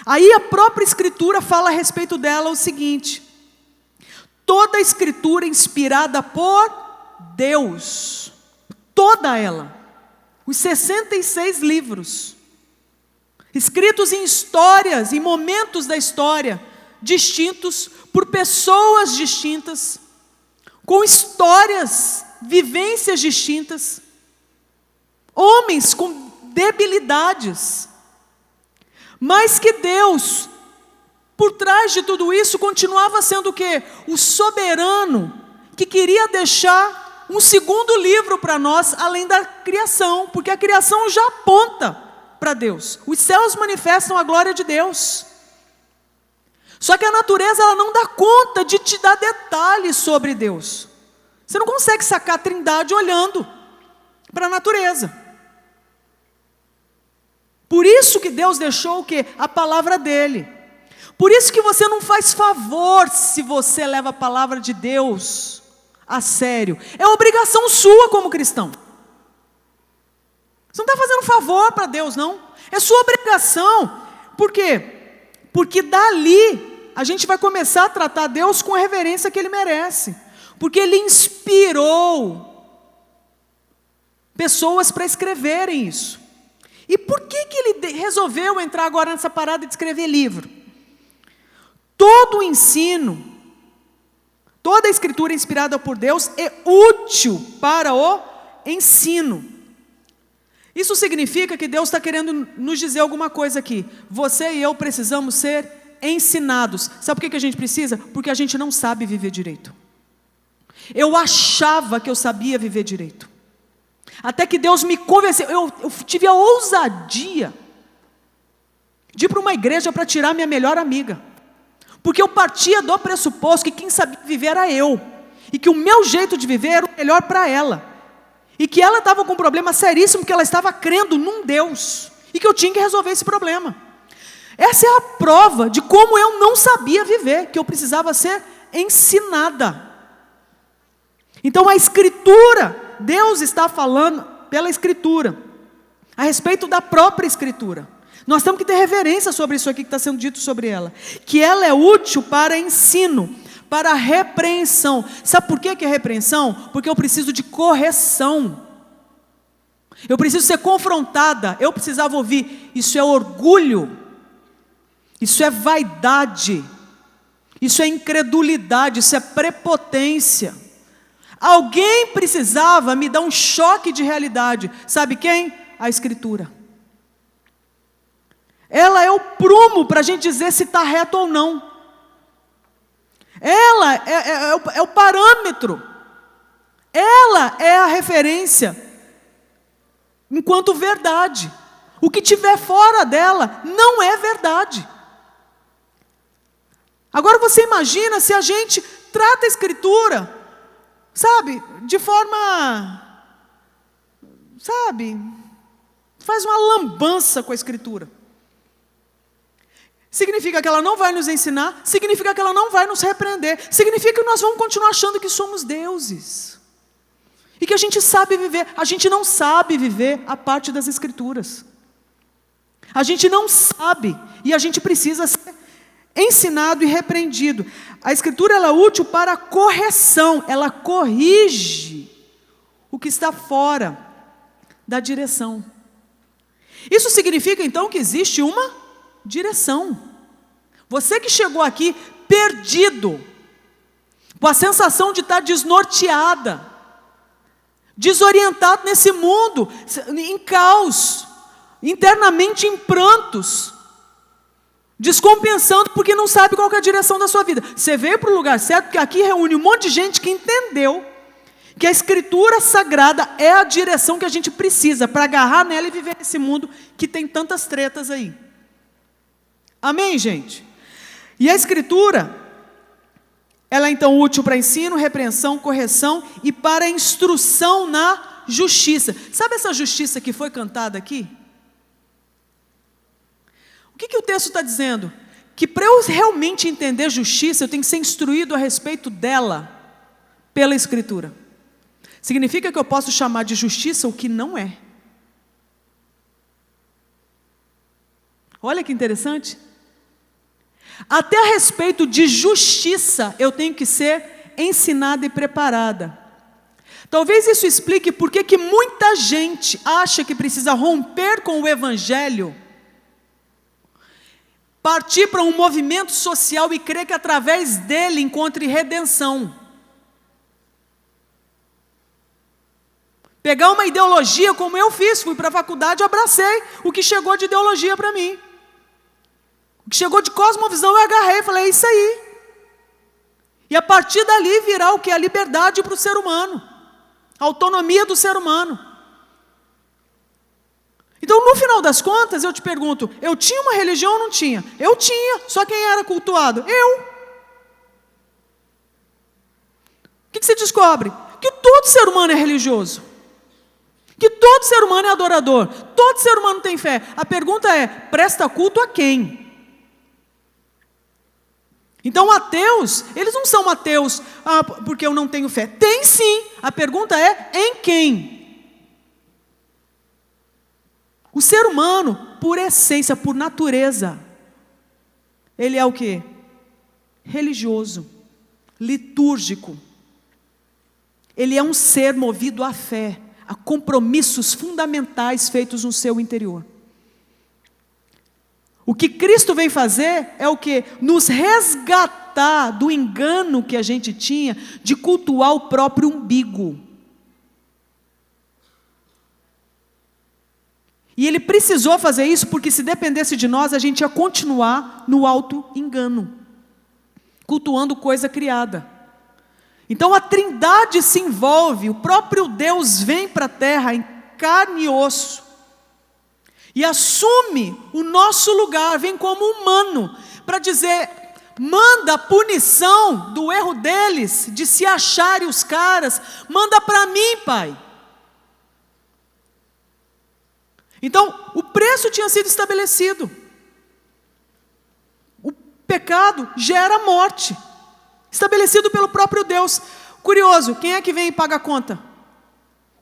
Aí a própria escritura fala a respeito dela o seguinte: toda a escritura inspirada por Deus, toda ela, os 66 livros, escritos em histórias, em momentos da história, distintos, por pessoas distintas, com histórias, vivências distintas, homens com debilidades, mas que Deus, por trás de tudo isso, continuava sendo o quê? O soberano, que queria deixar um segundo livro para nós, além da criação, porque a criação já aponta para Deus. Os céus manifestam a glória de Deus. Só que a natureza, ela não dá conta de te dar detalhes sobre Deus. Você não consegue sacar a Trindade olhando para a natureza. Por isso que Deus deixou o quê? A palavra dele. Por isso que você não faz favor se você leva a palavra de Deus a sério. É obrigação sua como cristão. Você não está fazendo favor para Deus, não. É sua obrigação. Por quê? Porque dali a gente vai começar a tratar Deus com a reverência que Ele merece. Porque Ele inspirou pessoas para escreverem isso. E por que Ele resolveu entrar agora nessa parada de escrever livro? Todo o ensino, toda a escritura inspirada por Deus é útil para o ensino. Isso significa que Deus está querendo nos dizer alguma coisa aqui. Você e eu precisamos ser ensinados. Sabe por que a gente precisa? Porque a gente não sabe viver direito. Eu achava que eu sabia viver direito. Até que Deus me convenceu. Eu tive a ousadia de ir para uma igreja para tirar minha melhor amiga. Porque eu partia do pressuposto que quem sabia viver era eu. E que o meu jeito de viver era o melhor para ela. E que ela estava com um problema seríssimo, que ela estava crendo num Deus. E que eu tinha que resolver esse problema. Essa é a prova de como eu não sabia viver, que eu precisava ser ensinada. Então a Escritura, Deus está falando pela Escritura, a respeito da própria Escritura. Nós temos que ter reverência sobre isso aqui que está sendo dito sobre ela. Que ela é útil para ensino, para repreensão. Sabe por que é repreensão? Porque eu preciso de correção. Eu preciso ser confrontada. Eu precisava ouvir, isso é orgulho, isso é vaidade, isso é incredulidade, isso é prepotência. Alguém precisava me dar um choque de realidade. Sabe quem? A Escritura. Ela é o prumo para a gente dizer se está reto ou não. Ela é o parâmetro. Ela é a referência enquanto verdade. O que tiver fora dela não é verdade. Agora você imagina se a gente trata a Escritura, sabe, de forma, sabe, faz uma lambança com a Escritura. Significa que ela não vai nos ensinar, significa que ela não vai nos repreender, significa que nós vamos continuar achando que somos deuses. E que a gente sabe viver. A gente não sabe viver a parte das Escrituras. A gente não sabe, e a gente precisa ser ensinado e repreendido. A Escritura, ela é útil para a correção, ela corrige o que está fora da direção. Isso significa então que existe uma direção. Você que chegou aqui perdido, com a sensação de estar desnorteada, desorientado nesse mundo, em caos, internamente em prantos, descompensando porque não sabe qual que é a direção da sua vida. Você veio para o lugar certo, porque aqui reúne um monte de gente que entendeu que a Escritura Sagrada é a direção que a gente precisa para agarrar nela e viver nesse mundo que tem tantas tretas aí. Amém, gente? E a Escritura, ela é então útil para ensino, repreensão, correção e para instrução na justiça. Sabe essa justiça que foi cantada aqui? O que o texto está dizendo? Que para eu realmente entender justiça, eu tenho que ser instruído a respeito dela. pela Escritura. Significa que eu posso chamar de justiça o que não é. Olha que interessante. Até a respeito de justiça, eu tenho que ser ensinada e preparada. Talvez isso explique por que muita gente acha que precisa romper com o Evangelho, partir para um movimento social e crer que através dele encontre redenção. Pegar uma ideologia como eu fiz, fui para a faculdade, abracei o que chegou de ideologia para mim. O que chegou de cosmovisão eu agarrei, falei, é isso aí. E a partir dali virá o que? A liberdade para o ser humano. A autonomia do ser humano. Então, no final das contas, eu te pergunto, eu tinha uma religião ou não tinha? Eu tinha, só quem era cultuado? Eu. O que você descobre? Que todo ser humano é religioso. Que todo ser humano é adorador. Todo ser humano tem fé. A pergunta é, presta culto a quem? Então, ateus, eles não são ateus porque eu não tenho fé. Tem sim. A pergunta é, em quem? O ser humano, por essência, por natureza, ele é o quê? Religioso, litúrgico. Ele é um ser movido à fé, a compromissos fundamentais feitos no seu interior. O que Cristo vem fazer é o quê? Nos resgatar do engano que a gente tinha de cultuar o próprio umbigo. E Ele precisou fazer isso porque se dependesse de nós, a gente ia continuar no auto-engano, cultuando coisa criada. Então a Trindade se envolve, o próprio Deus vem para a terra em carne e osso, e assume o nosso lugar, vem como humano, para dizer, manda a punição do erro deles, de se acharem os caras, manda para mim, Pai. Então, o preço tinha sido estabelecido. O pecado gera morte, estabelecido pelo próprio Deus. Curioso, quem é que vem e paga a conta?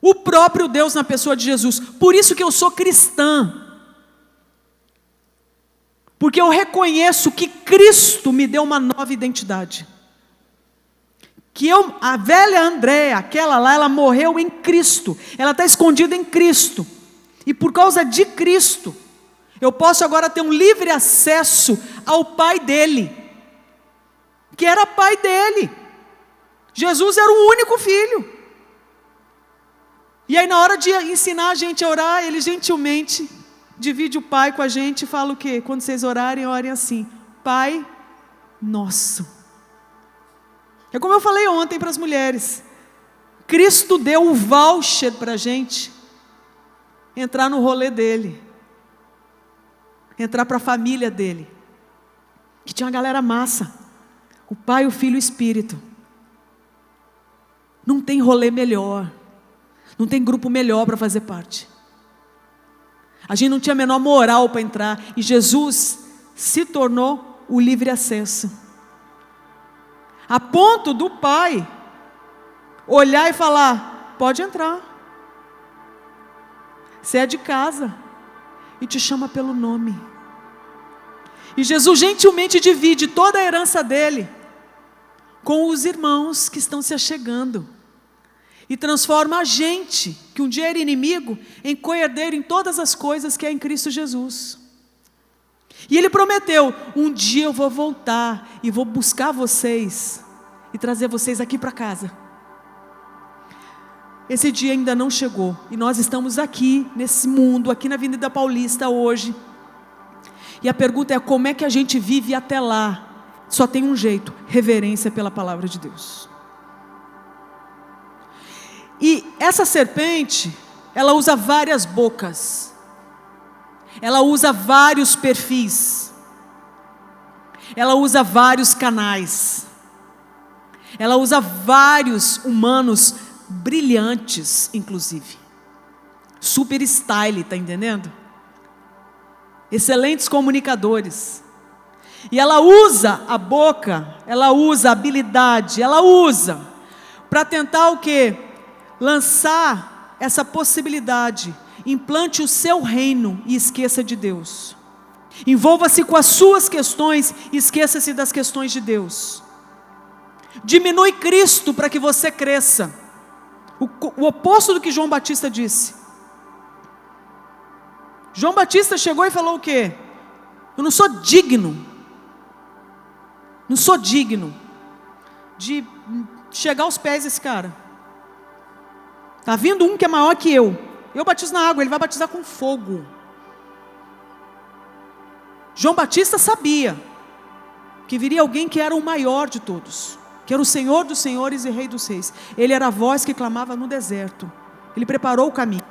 O próprio Deus na pessoa de Jesus. Por isso que eu sou cristã. Porque eu reconheço que Cristo me deu uma nova identidade. A velha Andréa, aquela lá, ela morreu em Cristo. Ela está escondida em Cristo. E por causa de Cristo, eu posso agora ter um livre acesso ao Pai dele, que era Pai dele. Jesus era o único filho. E aí na hora de ensinar a gente a orar, ele gentilmente divide o Pai com a gente e fala o quê? Quando vocês orarem, orem assim, Pai Nosso. É como eu falei ontem para as mulheres, Cristo deu o voucher para a gente entrar no rolê dele, entrar para a família dele, que tinha uma galera massa, o Pai, o Filho e o Espírito. Não tem rolê melhor, não tem grupo melhor para fazer parte. A gente não tinha a menor moral para entrar, e Jesus se tornou o livre acesso, a ponto do Pai olhar e falar, pode entrar, você é de casa, e te chama pelo nome. E Jesus gentilmente divide toda a herança dele com os irmãos que estão se achegando, e transforma a gente, que um dia era inimigo, em co-herdeiro em todas as coisas que é em Cristo Jesus. E Ele prometeu, um dia eu vou voltar, e vou buscar vocês, e trazer vocês aqui para casa. Esse dia ainda não chegou, e nós estamos aqui, nesse mundo, aqui na Avenida Paulista hoje, e a pergunta é, como é que a gente vive até lá? Só tem um jeito, reverência pela palavra de Deus. E essa serpente, ela usa várias bocas, ela usa vários perfis, ela usa vários canais, ela usa vários humanos brilhantes, inclusive, super style, está entendendo? Excelentes comunicadores. E ela usa a boca, ela usa a habilidade, ela usa para tentar o quê? Lançar essa possibilidade. Implante o seu reino e esqueça de Deus. Envolva-se com as suas questões e esqueça-se das questões de Deus. Diminui Cristo para que você cresça. O oposto do que João Batista disse. João Batista chegou e falou o quê? Eu não sou digno. Não sou digno de chegar aos pés desse cara. Está vindo um que é maior que eu. Eu batizo na água, ele vai batizar com fogo. João Batista sabia que viria alguém que era o maior de todos, que era o Senhor dos senhores e Rei dos reis. Ele era a voz que clamava no deserto. Ele preparou o caminho.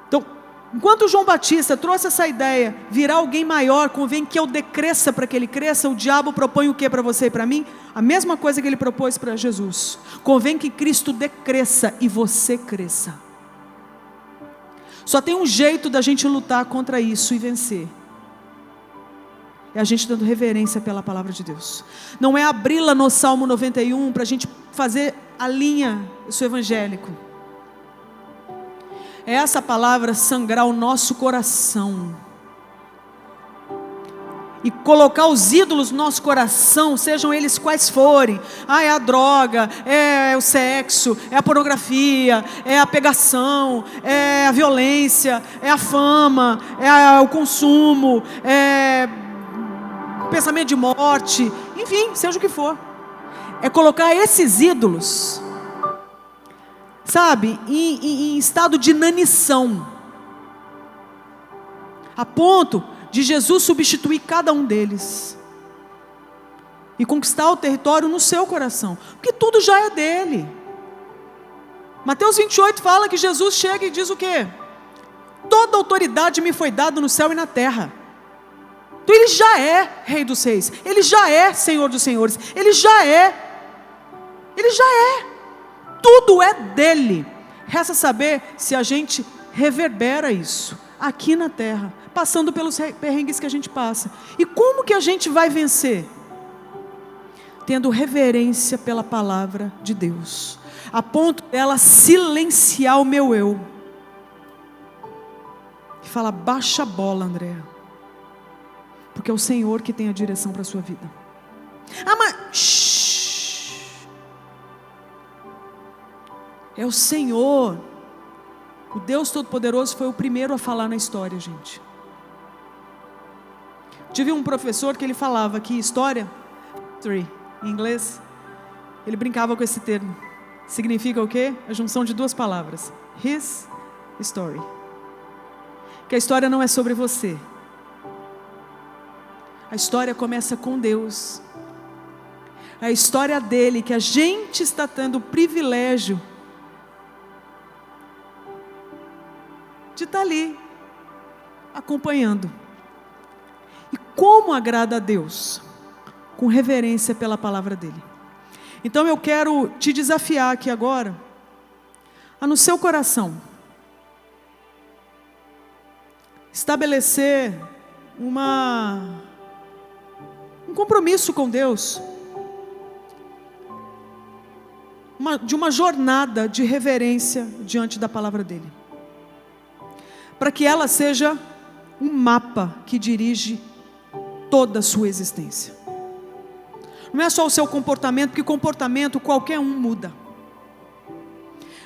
Então, enquanto João Batista trouxe essa ideia, virá alguém maior, convém que eu decresça para que ele cresça, o diabo propõe o que para você e para mim? A mesma coisa que ele propôs para Jesus. Convém que Cristo decresça e você cresça. Só tem um jeito da gente lutar contra isso e vencer. É a gente dando reverência pela palavra de Deus. Não é abri-la no Salmo 91 para a gente fazer a linha do evangélico. É essa palavra sangrar o nosso coração. E colocar os ídolos no nosso coração, sejam eles quais forem. É a droga, é o sexo, é a pornografia, é a pegação, é a violência, é a fama, é o consumo, é pensamento de morte, enfim, seja o que for. É colocar esses ídolos, sabe, em estado de inanição, a ponto de Jesus substituir cada um deles e conquistar o território no seu coração, porque tudo já é dele. Mateus 28 fala que Jesus chega e diz o quê? Toda autoridade me foi dada no céu e na terra. Então ele já é Rei dos reis, ele já é Senhor dos senhores, ele já é, tudo é dele. Resta saber se a gente reverbera isso aqui na terra, passando pelos perrengues que a gente passa. E como que a gente vai vencer? Tendo reverência pela palavra de Deus, a ponto dela silenciar o meu eu, e fala: baixa a bola, Andréa, porque é o Senhor que tem a direção para a sua vida. Mas é o Senhor. O Deus Todo-Poderoso foi o primeiro a falar na história, gente. Tive um professor que ele falava que história, em inglês, ele brincava com esse termo. Significa o quê? A junção de duas palavras: his story. Que a história não é sobre você. A história começa com Deus. A história dele, que a gente está tendo o privilégio de estar ali, acompanhando. E como agrada a Deus? Com reverência pela palavra dele. Então eu quero te desafiar aqui agora, a no seu coração, estabelecer um compromisso com Deus, de uma jornada de reverência diante da palavra dele, para que ela seja um mapa que dirige toda a sua existência. Não é só o seu comportamento, porque comportamento qualquer um muda,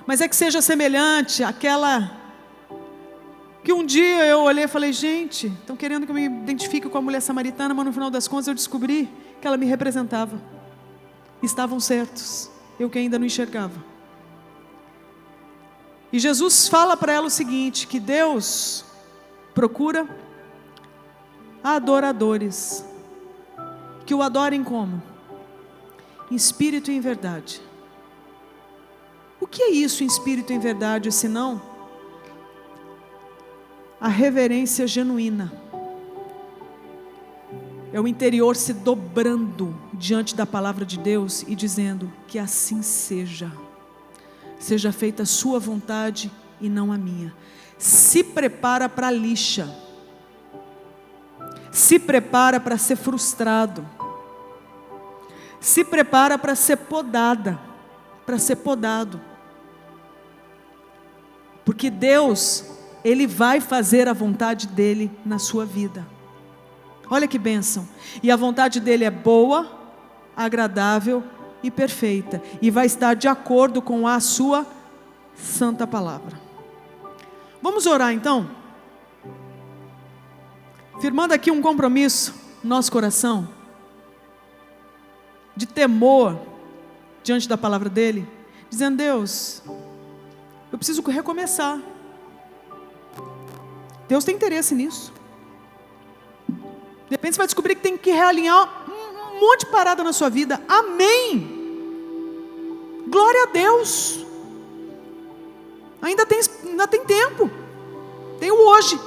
mas é que seja semelhante àquela que um dia eu olhei e falei: gente, estão querendo que eu me identifique com a mulher samaritana, mas no final das contas eu descobri que ela me representava. Estavam certos, eu que ainda não enxergava. E Jesus fala para ela o seguinte, que Deus procura adoradores, que o adorem como? Em espírito e em verdade. O que é isso, em espírito e em verdade, senão a reverência genuína? É o interior se dobrando diante da palavra de Deus e dizendo: que assim seja. Seja feita a sua vontade e não a minha. Se prepara para a lixa. Se prepara para ser frustrado. se prepara para ser podada, para ser podado. Porque Deus, Ele vai fazer a vontade dEle na sua vida. Olha que bênção. E a vontade dEle é boa, agradável e perfeita. E vai estar de acordo com a sua santa palavra. Vamos orar então? Firmando aqui um compromisso no nosso coração, de temor diante da palavra dEle, dizendo: Deus, eu preciso recomeçar. Deus tem interesse nisso. De repente você vai descobrir que tem que realinhar um monte de parada na sua vida. Amém. Glória a Deus. Ainda tem tempo. Tem o hoje.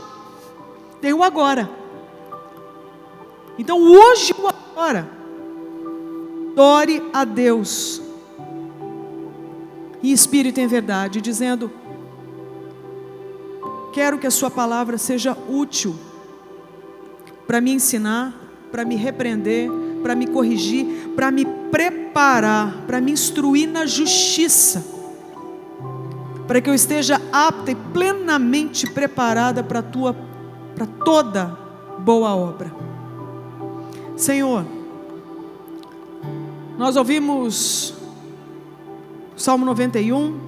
Tem o agora. Então hoje e o agora, adore a Deus em espírito e em verdade, dizendo: quero que a sua palavra seja útil para me ensinar, para me repreender, para me corrigir, para me preparar, para me instruir na justiça, para que eu esteja apta e plenamente preparada para toda boa obra. Senhor, nós ouvimos Salmo 91,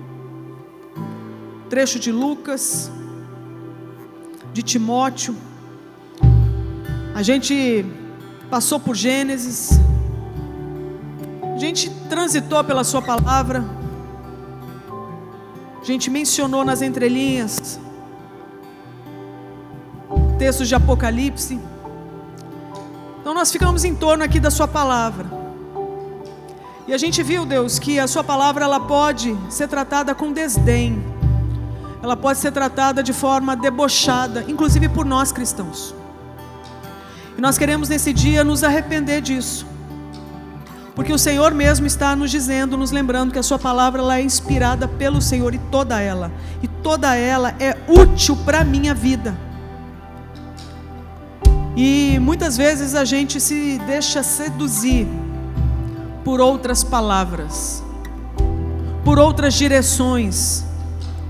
trecho de Lucas, de Timóteo. A gente passou por Gênesis, a gente transitou pela sua palavra, a gente mencionou nas entrelinhas textos de Apocalipse. Então nós ficamos em torno aqui da sua palavra, e a gente viu, Deus, que a sua palavra ela pode ser tratada com desdém, ela pode ser tratada de forma debochada, inclusive por nós cristãos. E nós queremos nesse dia nos arrepender disso, porque o Senhor mesmo está nos dizendo, nos lembrando que a sua palavra ela é inspirada pelo Senhor, e toda ela é útil para a minha vida. E muitas vezes a gente se deixa seduzir por outras palavras, por outras direções,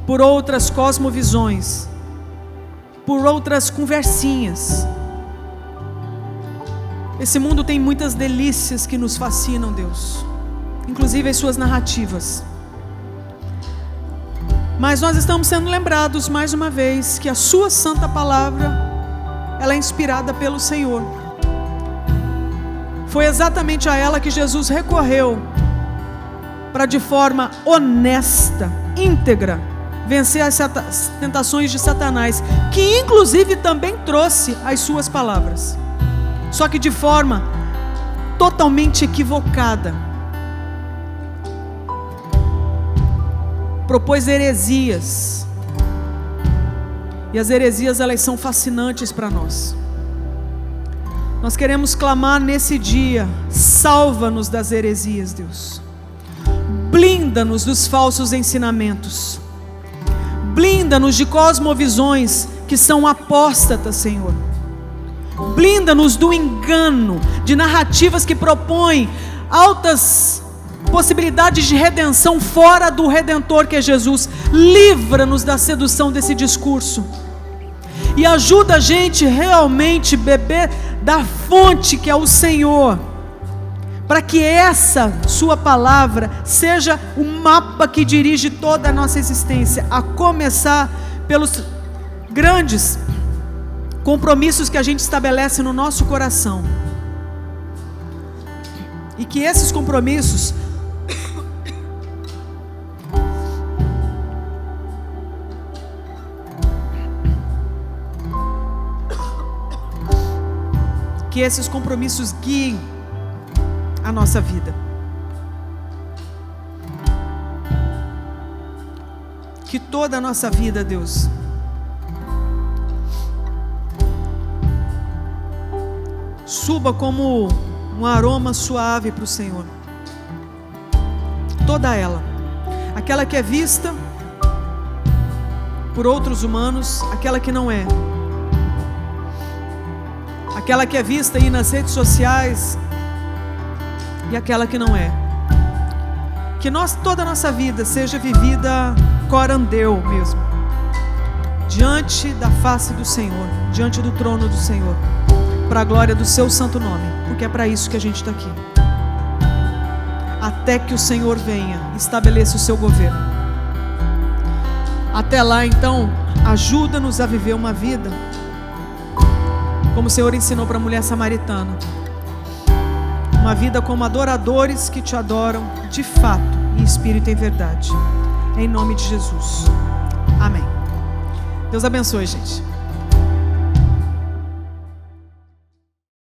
por outras cosmovisões, por outras conversinhas. Esse mundo tem muitas delícias que nos fascinam, Deus, inclusive as suas narrativas. Mas nós estamos sendo lembrados mais uma vez que a sua santa palavra ela é inspirada pelo Senhor. Foi exatamente a ela que Jesus recorreu para, de forma honesta, íntegra, vencer as tentações de Satanás, que inclusive também trouxe as suas palavras, só que de forma totalmente equivocada. Propôs heresias. E as heresias elas são fascinantes para nós. Nós queremos clamar nesse dia: salva-nos das heresias, Deus. Blinda-nos dos falsos ensinamentos. Blinda-nos de cosmovisões que são apóstatas, Senhor. Blinda-nos do engano, de narrativas que propõem altas possibilidades de redenção fora do Redentor que é Jesus. Livra-nos da sedução desse discurso e ajuda a gente realmente beber da fonte que é o Senhor, para que essa sua palavra seja o mapa que dirige toda a nossa existência, a começar pelos grandes compromissos que a gente estabelece no nosso coração, e que esses compromissos guiem a nossa vida. Que toda a nossa vida, Deus, suba como um aroma suave para o Senhor. Toda ela, aquela que é vista por outros humanos, aquela que não é, aquela que é vista aí nas redes sociais, e aquela que não é. Que toda a nossa vida seja vivida corandeu mesmo, diante da face do Senhor, diante do trono do Senhor, para a glória do seu santo nome, porque é para isso que a gente está aqui. Até que o Senhor venha e estabeleça o seu governo. Até lá, então, ajuda-nos a viver uma vida como o Senhor ensinou para a mulher samaritana. Uma vida como adoradores que te adoram de fato, em espírito e em verdade. Em nome de Jesus. Amém. Deus abençoe, gente.